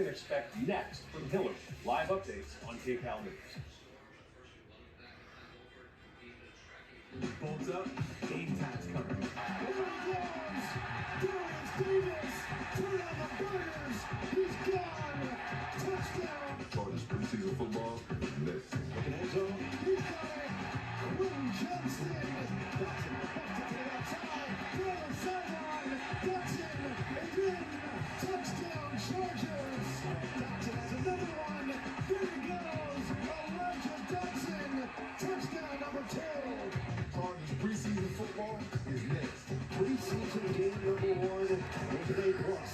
expect next from Hillary. Live updates on KCAL News. Bolts up, game time's coming. Davis, turn on the burners, he's gone, touchdown. Chargers preseason football is next. Looking at zone, he's got it, Will Johnson, Dotson, outside, throw sideline, Dotson, and in, touchdown Chargers. Dotson has another one, there he goes, Elijah Dotson, touchdown number 2. Chargers preseason football is next. Preseason game number 1, Today Plus.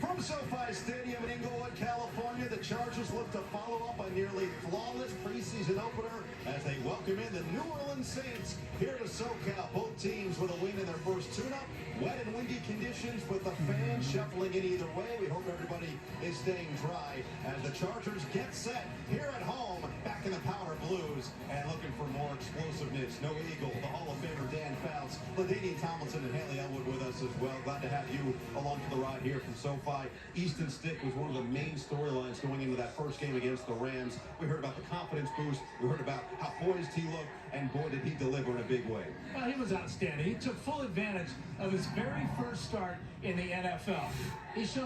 From SoFi Stadium in Inglewood, California, the Chargers look to follow up a nearly flawless preseason opener as they welcome in the New Orleans Saints here to SoCal. Both teams with a win in their first tune-up. Wet and windy conditions with the fans shuffling in either way. We hope everybody is staying dry as the Chargers get set here at home, back in the powder blues and looking for more explosiveness. No Eagle, the Hall of Famer Dan Fouts, LaDainian Tomlinson, and Haley Elwood with us as well. Glad to have you along for the ride here from SoFi. Easton Stick was one of the main storylines going into that first game against the Rams. We heard about the confidence boost. We heard about how poised he looked, and boy, did he deliver in a big way. Well, he was outstanding. He took full advantage of his very first start in the NFL. He showed